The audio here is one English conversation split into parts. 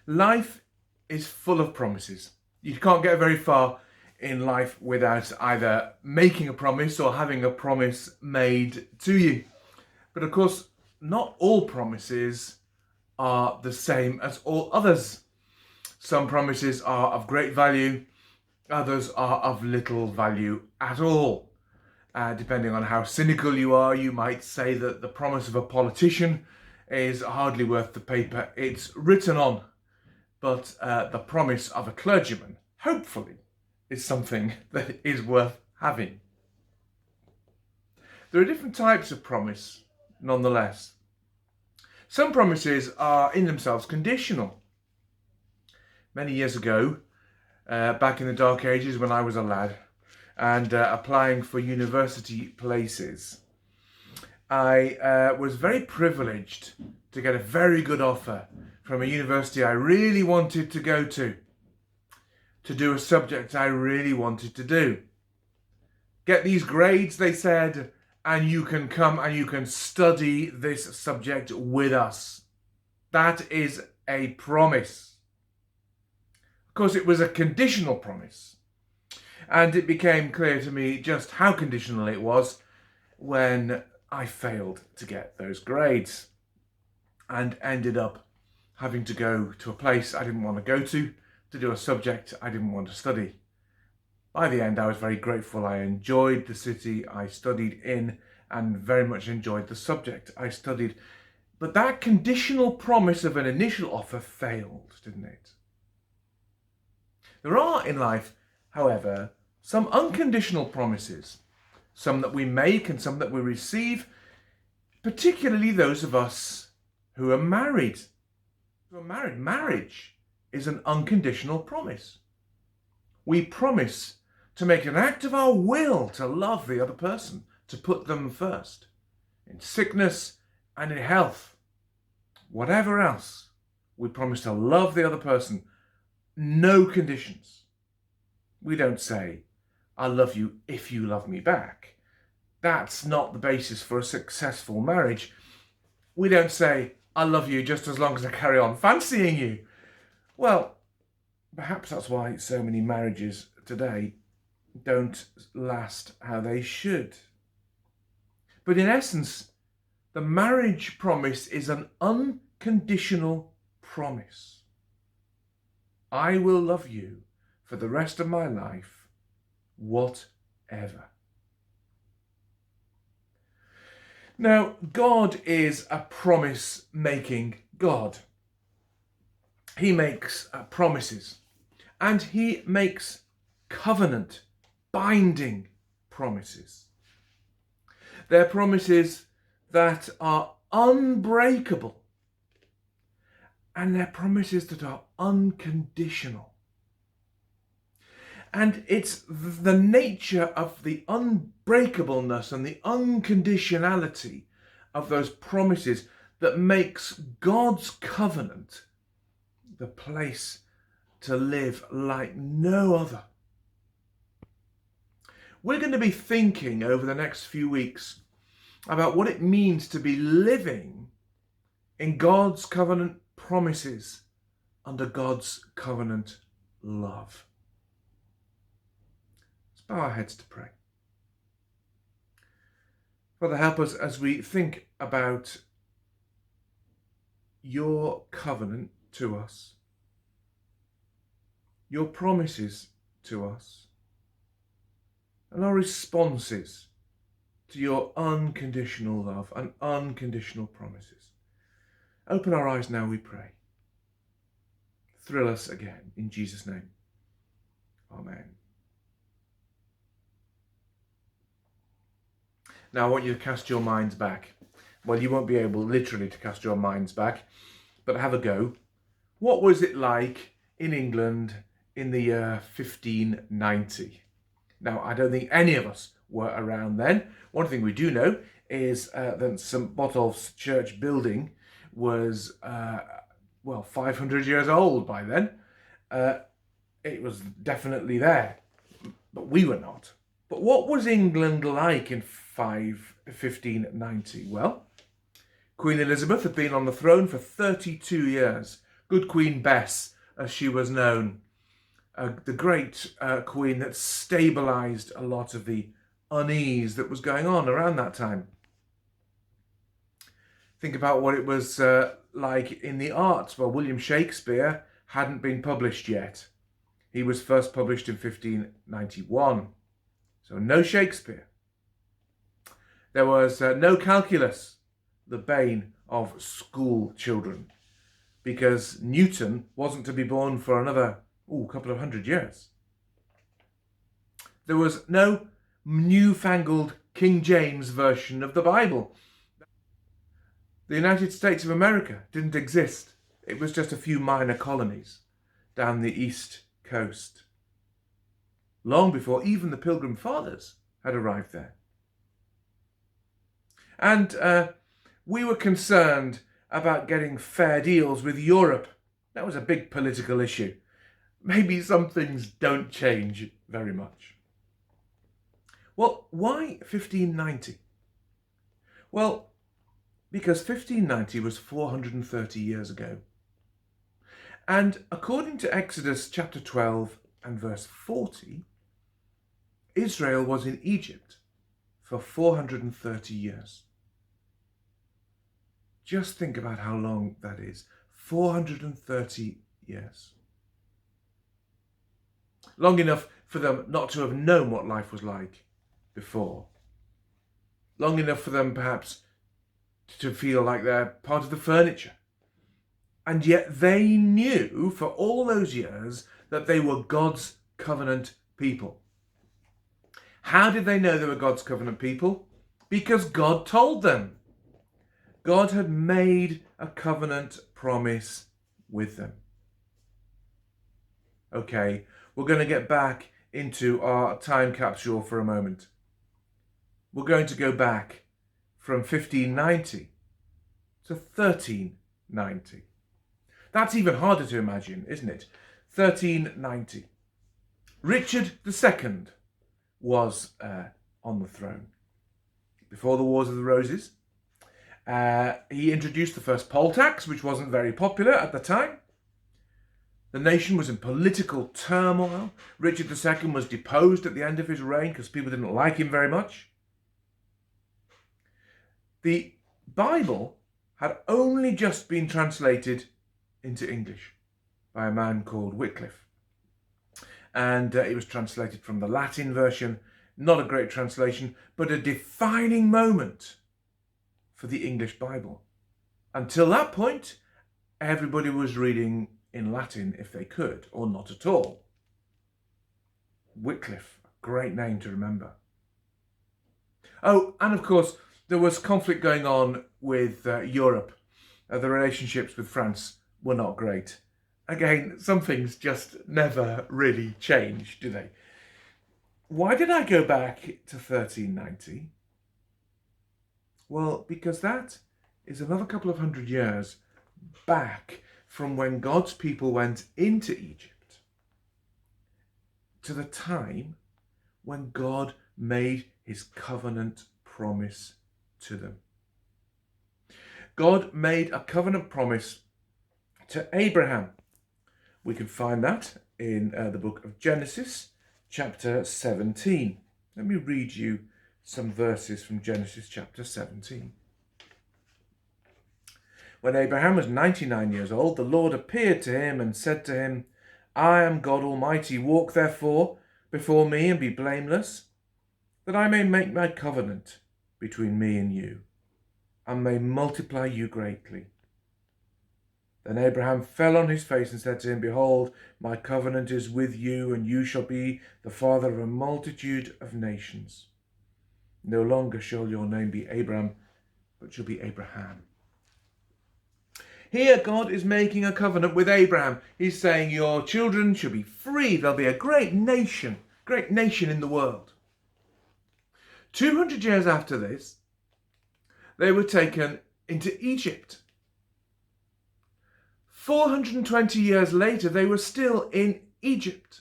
Life is full of promises. You can't get very far in life without either making a promise or having a promise made to you. But of course, not all promises are the same as all others. Some promises are of great value, others are of little value at all. Depending on how cynical you are, you might say that the promise of a politician is hardly worth the paper it's written on. But the promise of a clergyman, hopefully, is something that is worth having. There are different types of promise, nonetheless. Some promises are in themselves conditional. Many years ago, back in the dark ages when I was a lad, and applying for university places, I was very privileged to get a very good offer from a university I really wanted to go to do a subject I really wanted to do. Get these grades, they said, and you can come and you can study this subject with us. That is a promise. Of course, it was a conditional promise. And it became clear to me just how conditional it was when I failed to get those grades and ended up having to go to a place I didn't want to go to do a subject I didn't want to study. By the end, I was very grateful. I enjoyed the city I studied in and very much enjoyed the subject I studied. But that conditional promise of an initial offer failed, didn't it? There are in life, however, some unconditional promises, some that we make and some that we receive, particularly those of us who are married. Marriage is an unconditional promise. We promise to make an act of our will to love the other person, to put them first, in sickness and in health. Whatever else, we promise to love the other person. No conditions. We don't say, I love you if you love me back. That's not the basis for a successful marriage. We don't say, I love you just as long as I carry on fancying you. Well, perhaps that's why so many marriages today don't last how they should. But in essence, the marriage promise is an unconditional promise. I will love you for the rest of my life, whatever. Now, God is a promise-making God. He makes promises, and he makes covenant, binding promises. They're promises that are unbreakable, and they're promises that are unconditional. And it's the nature of the unbreakableness and the unconditionality of those promises that makes God's covenant the place to live like no other. We're going to be thinking over the next few weeks about what it means to be living in God's covenant promises under God's covenant love. Let's bow our heads to pray. Father, help us as we think about your covenant to us, your promises to us, and our responses to your unconditional love and unconditional promises. Open our eyes now, we pray. Thrill us again, in Jesus' name. Amen. Now I want you to cast your minds back. Well, you won't be able literally to cast your minds back, but have a go. What was it like in England in the year 1590? Now, I don't think any of us were around then. One thing we do know is that St. Botolph's church building was, 500 years old by then. It was definitely there, but we were not. But what was England like in 1590? Well, Queen Elizabeth had been on the throne for 32 years, Good Queen Bess, as she was known, the great queen that stabilized a lot of the unease that was going on around that time. Think about what it was like in the arts. Well, William Shakespeare hadn't been published yet. He was first published in 1591. So no Shakespeare. There was no calculus, the bane of school children, because Newton wasn't to be born for another couple of hundred years. There was no newfangled King James version of the Bible. The United States of America didn't exist. It was just a few minor colonies down the east coast, long before even the Pilgrim Fathers had arrived there. And we were concerned about getting fair deals with Europe. That was a big political issue. Maybe some things don't change very much. Well, why 1590? Well, because 1590 was 430 years ago. And according to Exodus chapter 12 and verse 40, Israel was in Egypt for 430 years. Just think about how long that is. 430 years. Long enough for them not to have known what life was like before. Long enough for them perhaps to feel like they're part of the furniture. And yet they knew for all those years that they were God's covenant people. How did they know they were God's covenant people? Because God told them. God had made a covenant promise with them. Okay, we're going to get back into our time capsule for a moment. We're going to go back from 1590 to 1390. That's even harder to imagine, isn't it? 1390. Richard II was on the throne. Before the Wars of the Roses, he introduced the first poll tax, which wasn't very popular at the time. The nation was in political turmoil. Richard II was deposed at the end of his reign because people didn't like him very much. The Bible had only just been translated into English by a man called Wycliffe. And it was translated from the Latin version. Not a great translation, but a defining moment for the English Bible. Until that point, everybody was reading in Latin if they could, or not at all. Wycliffe, a great name to remember. Oh, and of course, there was conflict going on with Europe. The relationships with France were not great. Again, some things just never really change, do they? Why did I go back to 1390? Well, because that is another couple of hundred years back from when God's people went into Egypt to the time when God made his covenant promise to them. God made a covenant promise to Abraham. We can find that in the book of Genesis, chapter 17. Let me read you some verses from Genesis chapter 17. When Abraham was 99 years old, the Lord appeared to him and said to him, I am God Almighty. Walk therefore before me and be blameless, that I may make my covenant between me and you, and may multiply you greatly. Then Abraham fell on his face and said to him, Behold, my covenant is with you, and you shall be the father of a multitude of nations. No longer shall your name be Abram, but shall be Abraham. Here God is making a covenant with Abraham. He's saying your children shall be free. They'll be a great nation in the world. 200 years after this, they were taken into Egypt. 420 years later, they were still in Egypt.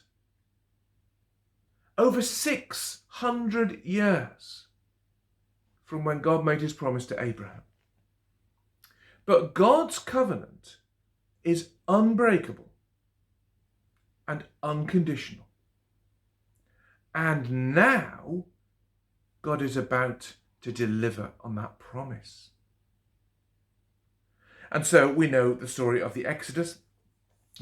Over 600 years from when God made his promise to Abraham. But God's covenant is unbreakable and unconditional. And now God is about to deliver on that promise. And so we know the story of the Exodus.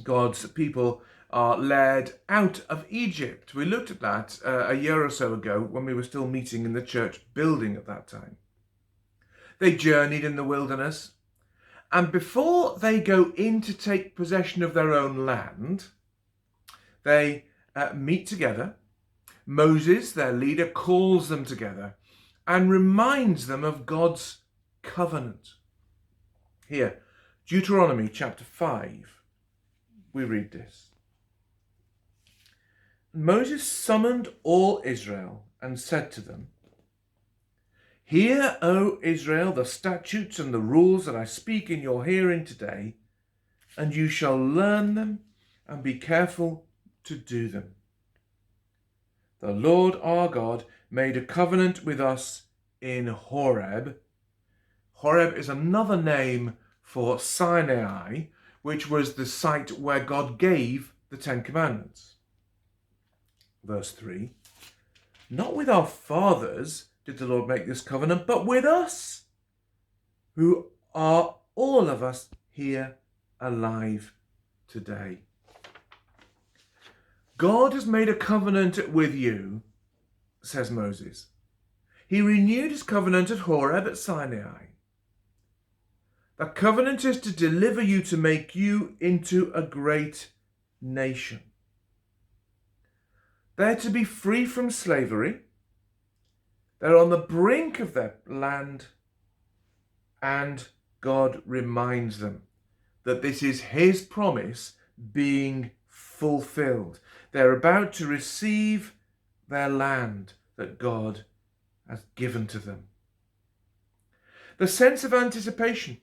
God's people are led out of Egypt. We looked at that a year or so ago when we were still meeting in the church building at that time. They journeyed in the wilderness, and before they go in to take possession of their own land, they meet together. Moses, their leader, calls them together and reminds them of God's covenant. Here, Deuteronomy chapter 5, we read this. Moses summoned all Israel and said to them, "Hear, O Israel, the statutes and the rules that I speak in your hearing today, and you shall learn them and be careful to do them. The Lord our God made a covenant with us in Horeb." Horeb is another name for Sinai, which was the site where God gave the Ten Commandments. Verse 3, "Not with our fathers did the Lord make this covenant, but with us, who are all of us here alive today." God has made a covenant with you, says Moses. He renewed his covenant at Horeb at Sinai. The covenant is to deliver you, to make you into a great nation. They're to be free from slavery. They're on the brink of their land, and God reminds them that this is his promise being fulfilled. They're about to receive their land that God has given to them. The sense of anticipation.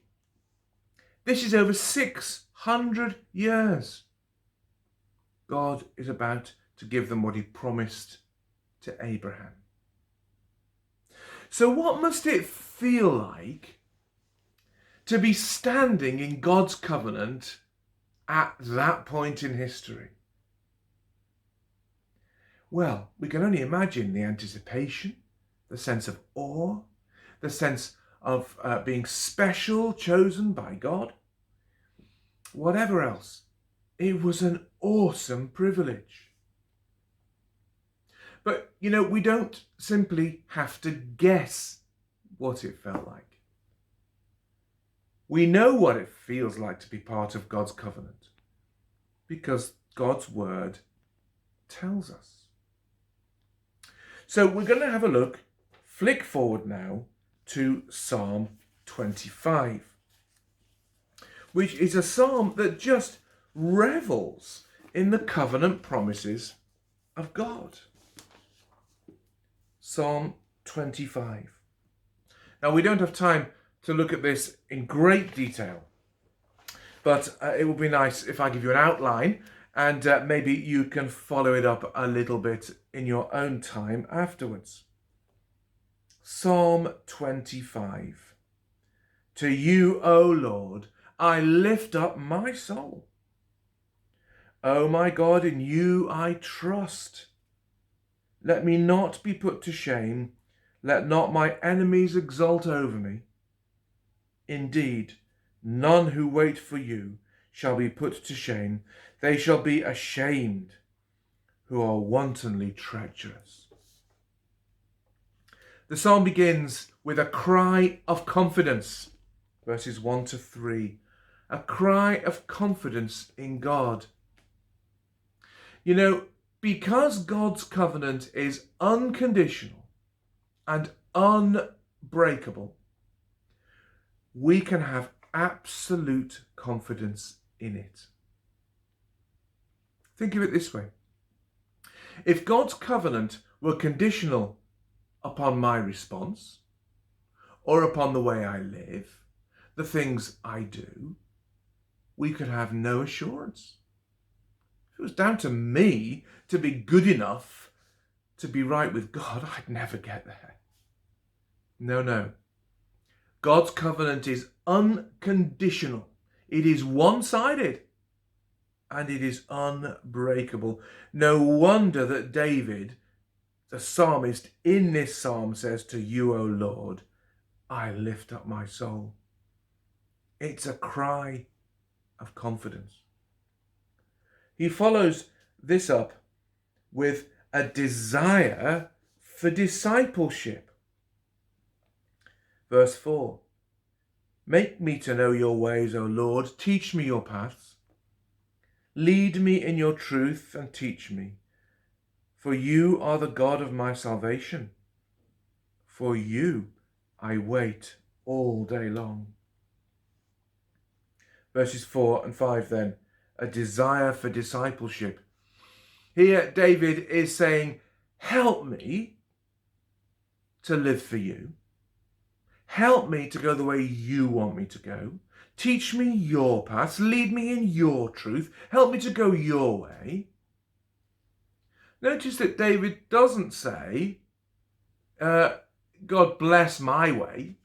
This is over 600 years. God is about to give them what he promised to Abraham. So what must it feel like to be standing in God's covenant at that point in history? Well, we can only imagine the anticipation, the sense of awe, the sense of being special, chosen by God. Whatever else, it was an awesome privilege. But, we don't simply have to guess what it felt like. We know what it feels like to be part of God's covenant because God's word tells us. So we're going to have a look, flick forward now to Psalm 25, which is a psalm that just revels in the covenant promises of God. Psalm 25. Now, we don't have time to look at this in great detail, but it would be nice if I give you an outline and maybe you can follow it up a little bit in your own time afterwards. Psalm 25. To you, O Lord, I lift up my soul. O my God, in you I trust. Let me not be put to shame. Let not my enemies exult over me. Indeed, none who wait for you shall be put to shame. They shall be ashamed who are wantonly treacherous. The psalm begins with a cry of confidence, verses 1 to 3. A cry of confidence in God. Because God's covenant is unconditional and unbreakable, we can have absolute confidence in it. Think of it this way. If God's covenant were conditional upon my response, or upon the way I live, the things I do, we could have no assurance. If it was down to me to be good enough to be right with God, I'd never get there. No. God's covenant is unconditional. It is one-sided. and it is unbreakable. No wonder that David, the psalmist, in this psalm says, "To you, O Lord, I lift up my soul." It's a cry of confidence. He follows this up with a desire for discipleship. Verse 4, "Make me to know your ways, O Lord. Teach me your paths. Lead me in your truth and teach me. For you are the God of my salvation. For you I wait all day long." Verses 4 and 5 then, a desire for discipleship. Here David is saying, help me to live for you. Help me to go the way you want me to go. Teach me your paths. Lead me in your truth. Help me to go your way. Notice that David doesn't say, God bless my way.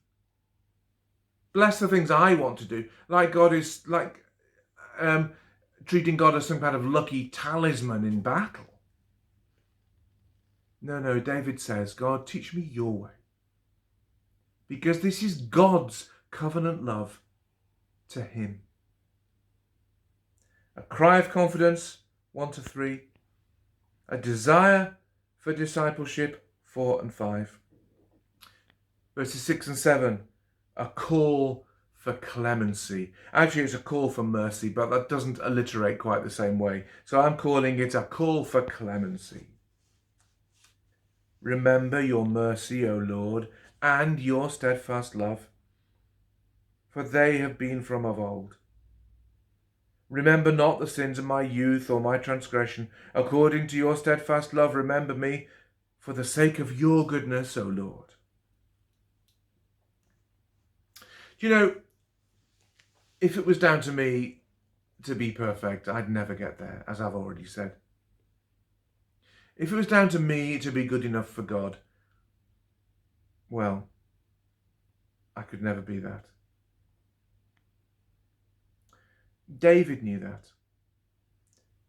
Bless the things I want to do. Like God is treating God as some kind of lucky talisman in battle. No, David says, God, teach me your way. Because this is God's covenant love to him. A cry of confidence, 1 to 3. A desire for discipleship, 4 and 5. Verses 6 and 7. A call for clemency. Actually, it's a call for mercy, but that doesn't alliterate quite the same way. So I'm calling it a call for clemency. Remember your mercy, O Lord, and your steadfast love, for they have been from of old. Remember not the sins of my youth or my transgression. According to your steadfast love, remember me, for the sake of your goodness, O Lord. You know, if it was down to me to be perfect, I'd never get there, as I've already said. If it was down to me to be good enough for God, well, I could never be that. David knew that.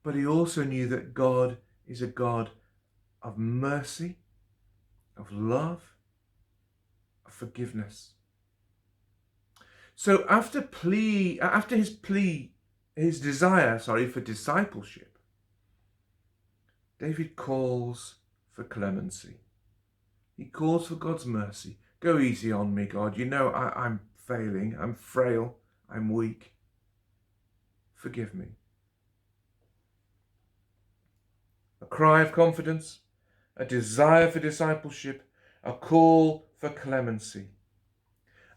But he also knew that God is a God of mercy, of love, of forgiveness. So after his desire for discipleship, David calls for clemency. He calls for God's mercy. Go easy on me, God. You know I'm failing. I'm frail. I'm weak. Forgive me. A cry of confidence, a desire for discipleship, a call for clemency.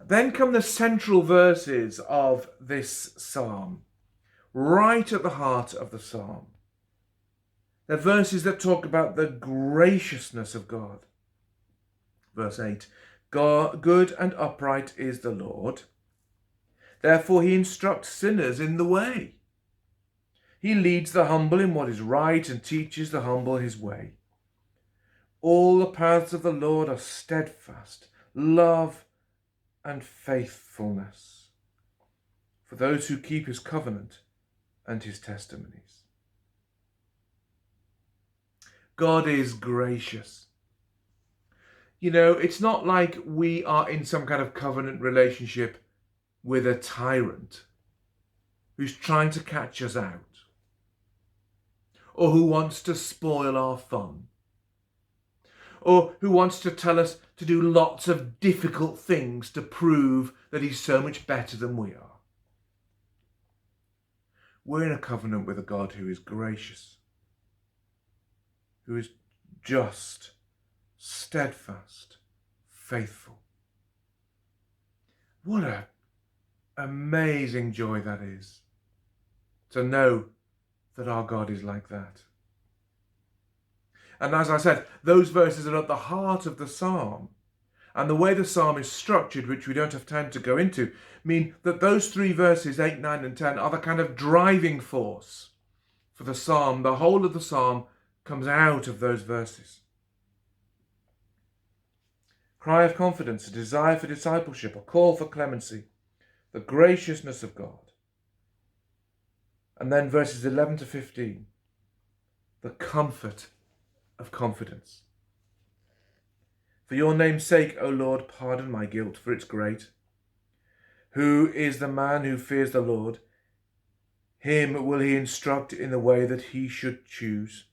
Then come the central verses of this psalm, right at the heart of the psalm. They're verses that talk about the graciousness of God. Verse 8, God, good and upright is the Lord. Therefore he instructs sinners in the way. He leads the humble in what is right and teaches the humble his way. All the paths of the Lord are steadfast, love and faithfulness for those who keep his covenant and his testimonies. God is gracious. You know, it's not like we are in some kind of covenant relationship with a tyrant who's trying to catch us out, or who wants to spoil our fun, or who wants to tell us to do lots of difficult things to prove that he's so much better than we are. We're in a covenant with a God who is gracious, who is just, steadfast, faithful. What an amazing joy that is, to know that our God is like that. And as I said, those verses are at the heart of the psalm. And the way the psalm is structured, which we don't have time to go into, mean that those three verses, 8, 9 and 10, are the kind of driving force for the psalm. The whole of the psalm comes out of those verses. Cry of confidence, a desire for discipleship, a call for clemency, the graciousness of God, And then verses 11 to 15, the comfort of confidence. For your name's sake, O Lord, pardon my guilt, for it's great. Who is the man who fears the Lord? Him will he instruct in the way that he should choose.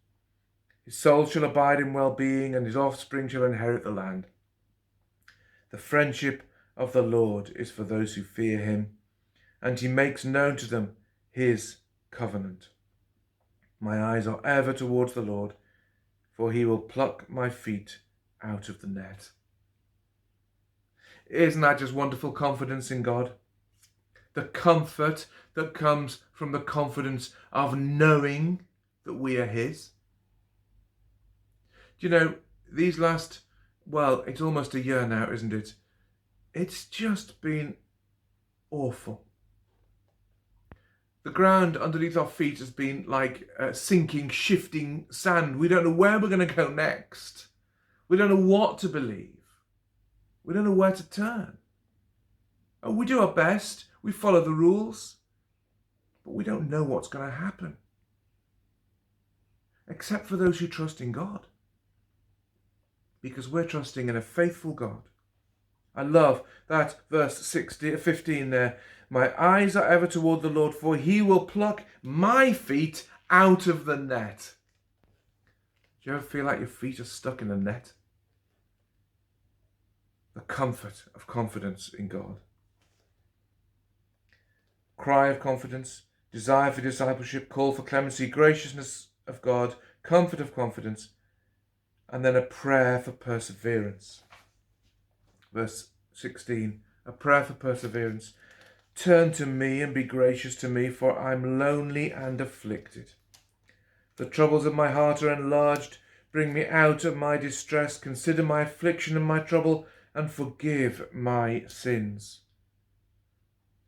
His soul shall abide in well-being, and his offspring shall inherit the land. The friendship of the Lord is for those who fear him, and he makes known to them his covenant. My eyes are ever towards the Lord, for he will pluck my feet out of the net. Isn't that just wonderful confidence in God? The comfort that comes from the confidence of knowing that we are his. Do you know, these last, it's almost a year now, isn't it? It's just been awful. The ground underneath our feet has been like sinking, shifting sand. We don't know where we're going to go next. We don't know what to believe. We don't know where to turn. We do our best. We follow the rules. But we don't know what's going to happen. Except for those who trust in God. Because we're trusting in a faithful God. I love that verse 15 there. My eyes are ever toward the Lord, for he will pluck my feet out of the net. Do you ever feel like your feet are stuck in a net? The comfort of confidence in God. Cry of confidence, desire for discipleship, call for clemency, graciousness of God, comfort of confidence, and then a prayer for perseverance. Verse 16, a prayer for perseverance. Turn to me and be gracious to me, for I'm lonely and afflicted. The troubles of my heart are enlarged. Bring me out of my distress. Consider my affliction and my trouble, and forgive my sins.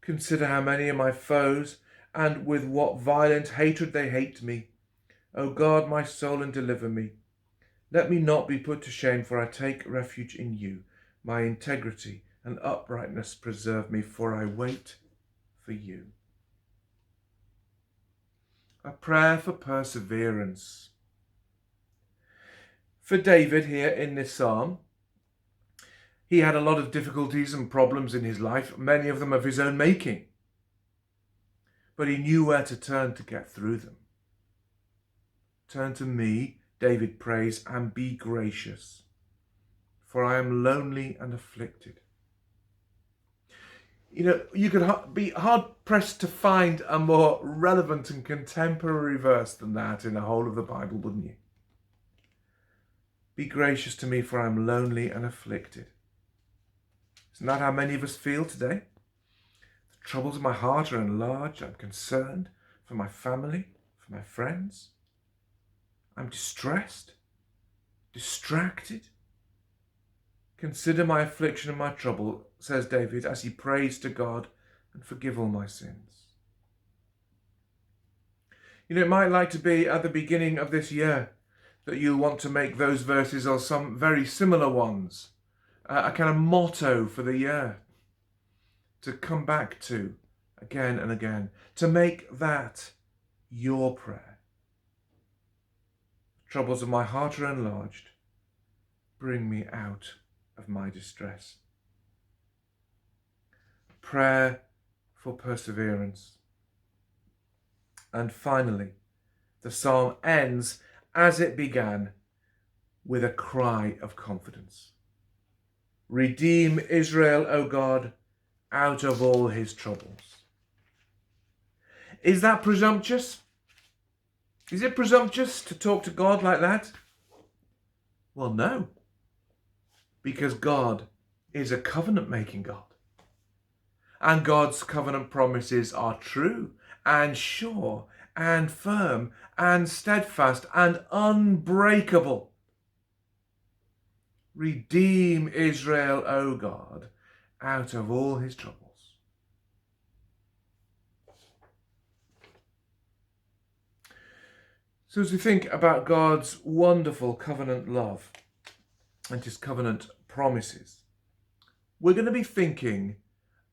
Consider how many are my foes, and with what violent hatred they hate me. O God, my soul, and deliver me. Let me not be put to shame, for I take refuge in you. My integrity and uprightness preserve me, for I wait for you. A prayer for perseverance. For David here in this psalm, he had a lot of difficulties and problems in his life, many of them of his own making. But he knew where to turn to get through them. Turn to me, David prays, and be gracious, for I am lonely and afflicted. You know, you could be hard-pressed to find a more relevant and contemporary verse than that in the whole of the Bible, wouldn't you? Be gracious to me, for I am lonely and afflicted. Isn't that how many of us feel today? The troubles of my heart are enlarged. I'm concerned for my family, for my friends. I'm distressed, distracted. Consider my affliction and my trouble, says David, as he prays to God, and forgive all my sins. You know, it might like to be at the beginning of this year that you'll want to make those verses or some very similar ones a kind of motto for the year to come back to again and again, to make that your prayer. The troubles of my heart are enlarged. Bring me out of my distress. Prayer for perseverance. And finally, the psalm ends as it began, with a cry of confidence. Redeem Israel, O God, out of all his troubles. Is that presumptuous? Is it presumptuous to talk to God like that? Well, no. Because God is a covenant-making God. And God's covenant promises are true and sure and firm and steadfast and unbreakable. Redeem Israel, O God, out of all his troubles. So as we think about God's wonderful covenant love and his covenant promises, we're going to be thinking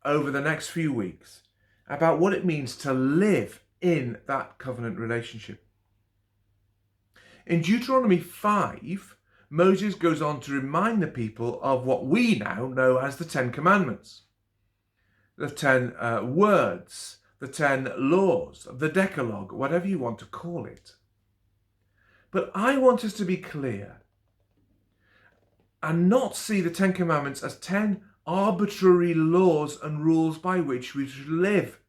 over the next few weeks about what it means to live in that covenant relationship. In Deuteronomy 5, Moses goes on to remind the people of what we now know as the Ten Commandments, the 10 words, the 10 laws, the Decalogue, whatever you want to call it. But I want us to be clear and not see the Ten Commandments as 10 arbitrary laws and rules by which we should live.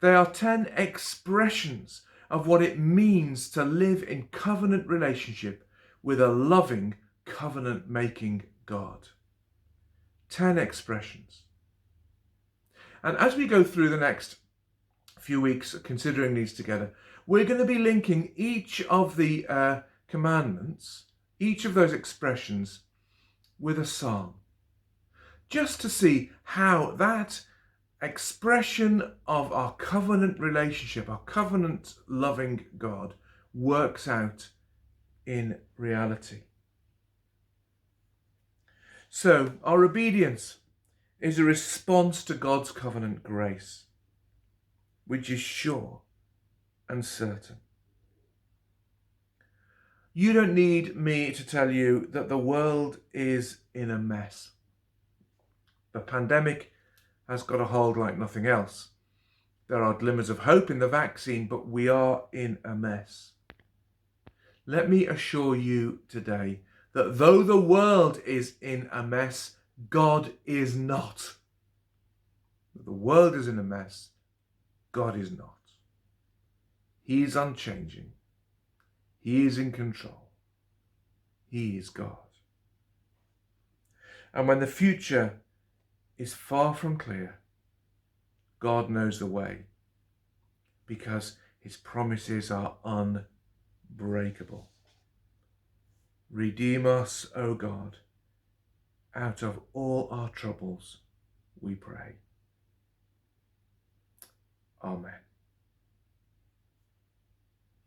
They are 10 expressions of what it means to live in covenant relationship with a loving, covenant-making God. 10 expressions. And as we go through the next few weeks considering these together, we're going to be linking each of the commandments, each of those expressions, with a psalm, just to see how that expression of our covenant relationship, our covenant loving God, works out in reality. So our obedience is a response to God's covenant grace, which is sure and certain. You don't need me to tell you that the world is in a mess. The pandemic has got a hold like nothing else. There are glimmers of hope in the vaccine, but we are in a mess. Let me assure you today that though the world is in a mess, God is not. The world is in a mess. God is not. He is unchanging. He is in control. He is God. And when the future is far from clear, God knows the way, because his promises are unbreakable. Redeem us, O God, out of all our troubles, we pray. Amen.